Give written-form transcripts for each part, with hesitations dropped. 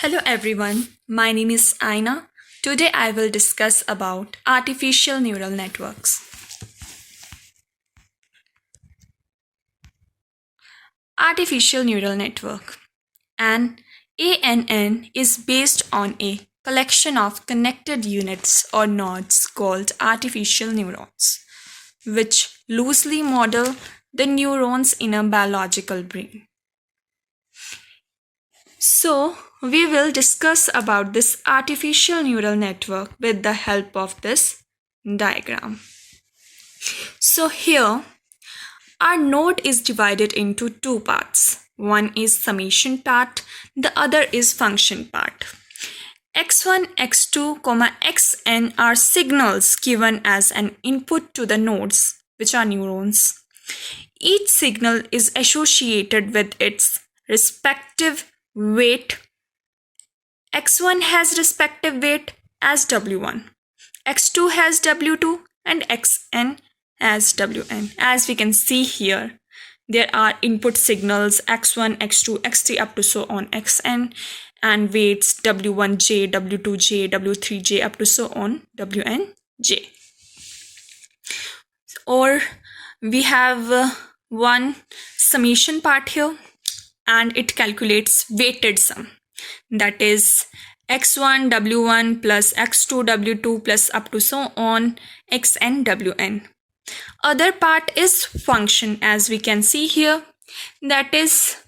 Hello everyone, my name is Aaina. Today I will discuss about artificial neural networks. Artificial neural network. An ANN is based on a collection of connected units or nodes called artificial neurons, which loosely model the neurons in a biological brain. So, we will discuss about this artificial neural network with the help of this diagram. So here, our node is divided into two parts. One is summation part, the other is function part. x1, x2, xn are signals given as an input to the nodes, which are neurons. Each signal is associated with its respective weight. x1 has respective weight as w1, x2 has w2, and xn as wn. As we can see here, there are input signals x1, x2, x3 up to so on xn, and weights w1j, w2j, w3j up to so on wnj. Or we have one summation part here, and it calculates weighted sum, that is x1 w1 plus x2 w2 plus up to so on xn wn. Other part is function, as we can see here, that is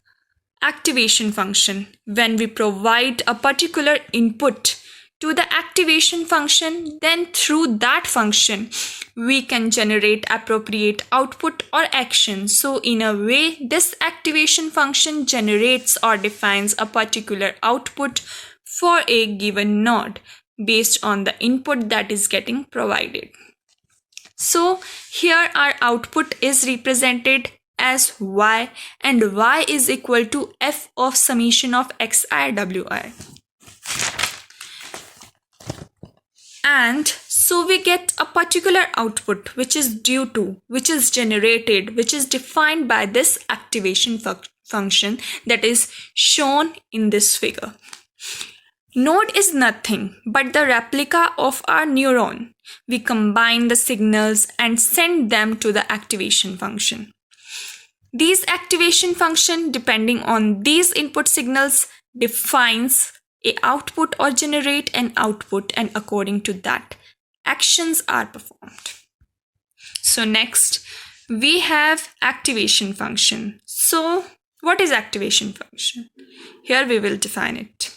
activation function. When we provide a particular input to the activation function, then through that function we can generate appropriate output or action. So in a way, this activation function generates or defines a particular output for a given node based on the input that is getting provided. So here our output is represented as y, and y is equal to f of summation of xi wi. And so we get a particular output which is due to, which is generated, which is defined by this activation function that is shown in this figure. Node is nothing but the replica of our neuron. We combine the signals and send them to the activation function. These activation function, depending on these input signals, defines a output or generate an output, and according to that, actions are performed. So next, we have activation function. So what is activation function? Here we will define it.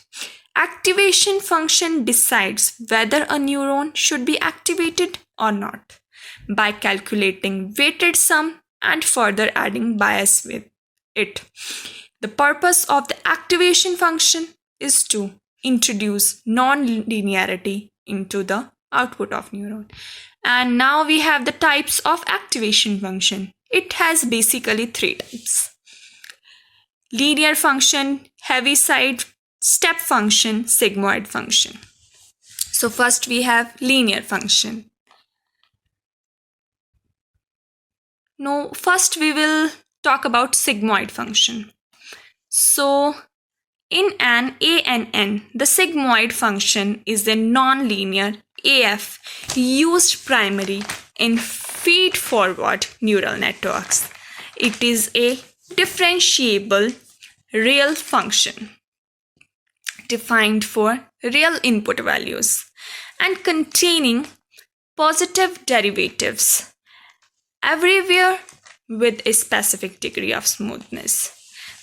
Activation function decides whether a neuron should be activated or not by calculating weighted sum and further adding bias with it. The purpose of the activation function is to introduce non-linearity into the output of neuron. And now we have the types of activation function. It has basically three types: linear function, Heaviside, step function, sigmoid function. So first we have linear function. No, first we will talk about sigmoid function. So in an ANN, the sigmoid function is a non-linear AF used primarily in feed-forward neural networks. It is a differentiable real function defined for real input values and containing positive derivatives everywhere with a specific degree of smoothness.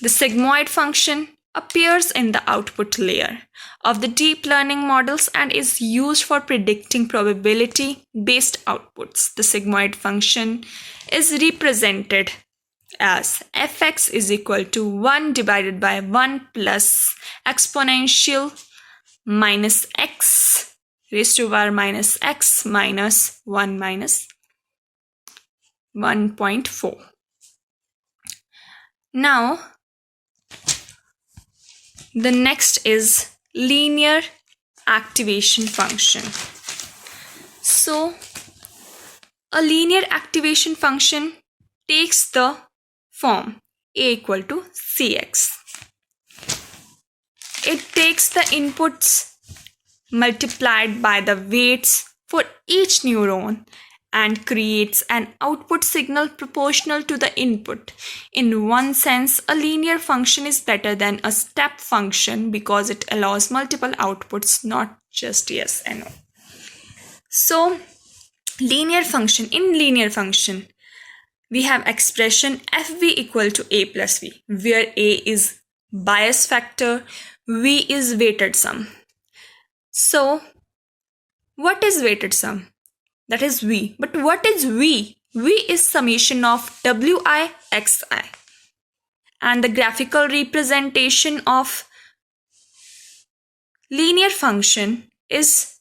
The sigmoid function appears in the output layer of the deep learning models and is used for predicting probability-based outputs. The sigmoid function is represented as fx is equal to 1 divided by 1 plus exponential minus x raised to power minus x minus 1 minus 1.4. Now, the next is linear activation function. So, a linear activation function takes the form a equal to cx. it takes the inputs multiplied by the weights for each neuron and creates an output signal proportional to the input. In one sense, a linear function is better than a step function because it allows multiple outputs, not just yes and no. So, in linear function, we have expression fv equal to a plus v, where a is bias factor, v is weighted sum. So, what is weighted sum? That is v. But what is v? V is summation of wi xi. And the graphical representation of linear function is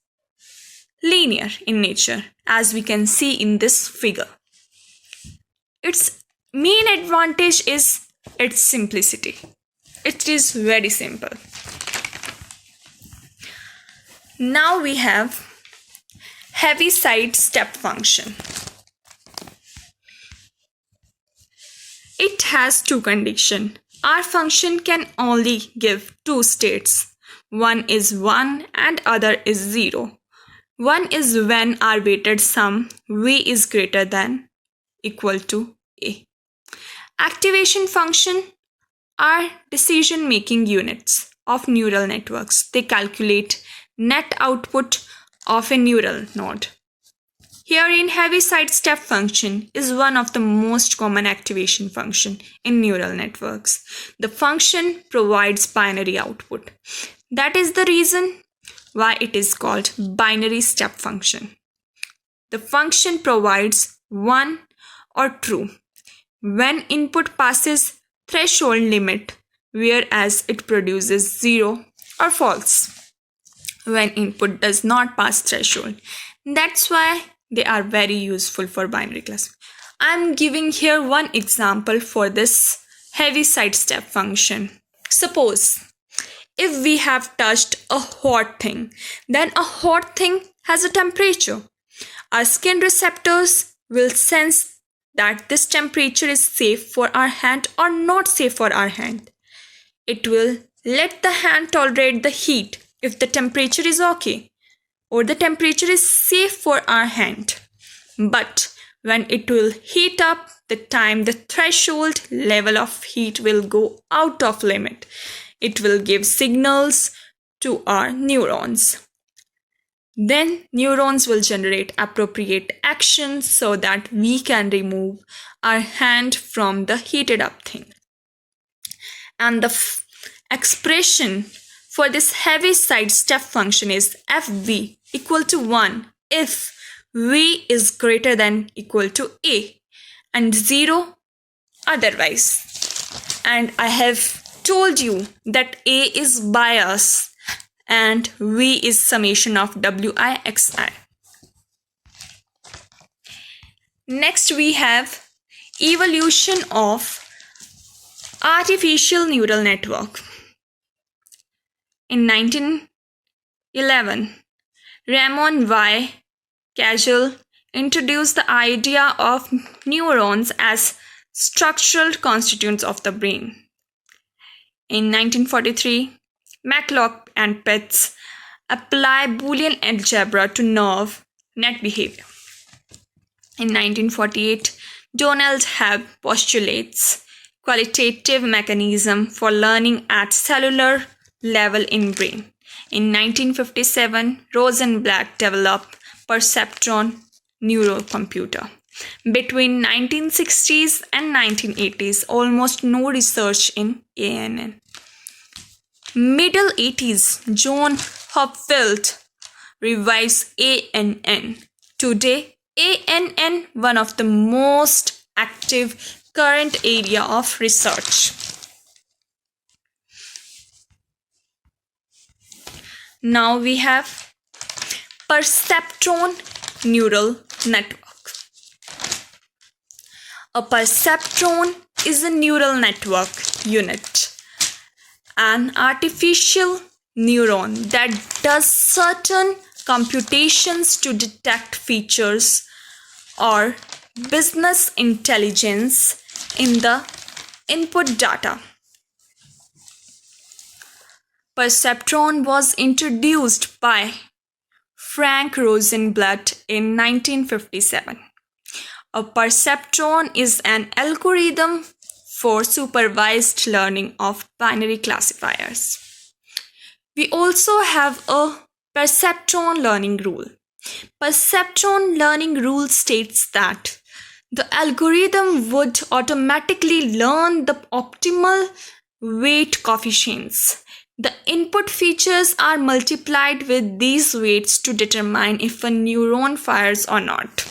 linear in nature, as we can see in this figure. Its main advantage is its simplicity. It is very simple. Now we have Heaviside step function. It has two conditions. Our function can only give two states. One is 1 and other is 0. 1 is when our weighted sum v is greater than equal to a. Activation function are decision-making units of neural networks. They calculate net output of a neural node. Herein, Heaviside step function is one of the most common activation function in neural networks. The function provides binary output. That is the reason why it is called binary step function. The function provides 1 or true when input passes threshold limit, whereas it produces 0 or false when input does not pass threshold. That's why they are very useful for binary classification. I'm giving here one example for this Heaviside step function. Suppose if we have touched a hot thing, then a hot thing has a temperature. Our skin receptors will sense that this temperature is safe for our hand or not safe for our hand. It will let the hand tolerate the heat if the temperature is okay, or the temperature is safe for our hand. But when it will heat up, the time the threshold level of heat will go out of limit. It will give signals to our neurons. Then neurons will generate appropriate action so that we can remove our hand from the heated up thing. And the expression for this Heaviside step function is fv equal to 1 if v is greater than equal to a and 0 otherwise. And I have told you that a is bias and v is summation of wi xi. Next we have evolution of artificial neural network. In 1911, Ramon Y. Cajuel introduced the idea of neurons as structural constituents of the brain. In 1943, Matlock and Pitts apply Boolean algebra to nerve net behavior. In 1948, Donald Hebb postulates qualitative mechanism for learning at cellular level in brain. In 1957, Rosenblatt developed Perceptron neurocomputer. Between 1960s and 1980s, almost no research in ANN. Middle 80s, John Hopfield revives ANN. Today, ANN, one of the most active current area of research. Now we have Perceptron neural network. A perceptron is a neural network unit, an artificial neuron that does certain computations to detect features or business intelligence in the input data. Perceptron was introduced by Frank Rosenblatt in 1957. A perceptron is an algorithm for supervised learning of binary classifiers. We also have a perceptron learning rule. Perceptron learning rule states that the algorithm would automatically learn the optimal weight coefficients. The input features are multiplied with these weights to determine if a neuron fires or not.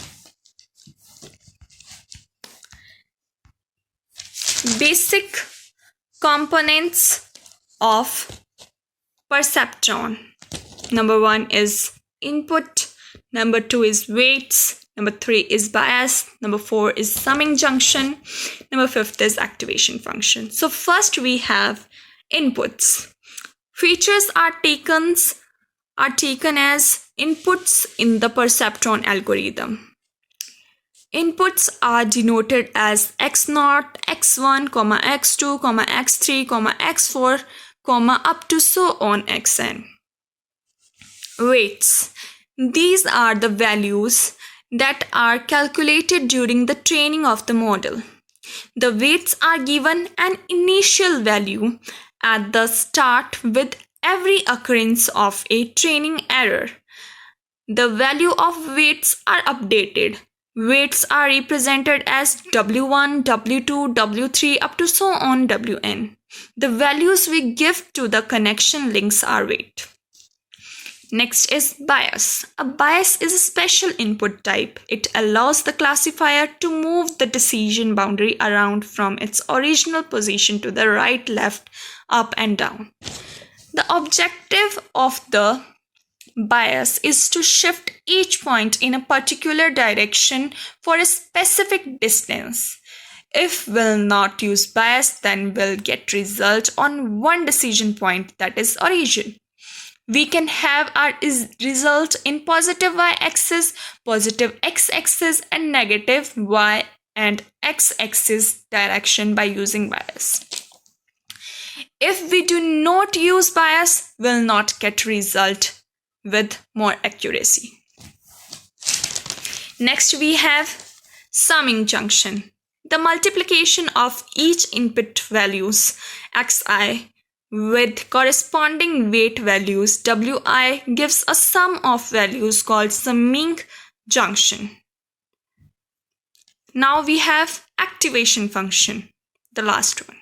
Basic components of perceptron. Number 1 is input. Number 2 is weights. Number 3 is bias. Number 4 is summing junction. Number 5 is activation function. So first we have inputs. Features are taken as inputs in the perceptron algorithm. Inputs are denoted as x0, x1, x2, x3, x4, up to so on xn. Weights. These are the values that are calculated during the training of the model. The weights are given an initial value at the start with every occurrence of a training error. The value of weights are updated. Weights are represented as W1, W2, W3 up to so on Wn. The values we give to the connection links are weight. Next is bias. A bias is a special input type. It allows the classifier to move the decision boundary around from its original position to the right, left, up and down. The objective of the bias is to shift each point in a particular direction for a specific distance. If we'll not use bias, then we'll get result on one decision point, that is origin. We can have our result in positive y-axis, positive x-axis and negative y and x-axis direction by using bias. If we do not use bias, we'll not get result with more accuracy. Next we have summing junction. The multiplication of each input values xi with corresponding weight values wi gives a sum of values called summing junction. Now we have activation function, the last one.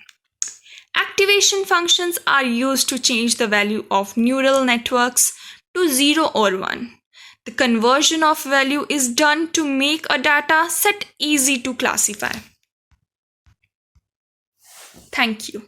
Activation functions are used to change the value of neural networks to 0 or 1. The conversion of value is done to make a data set easy to classify. Thank you.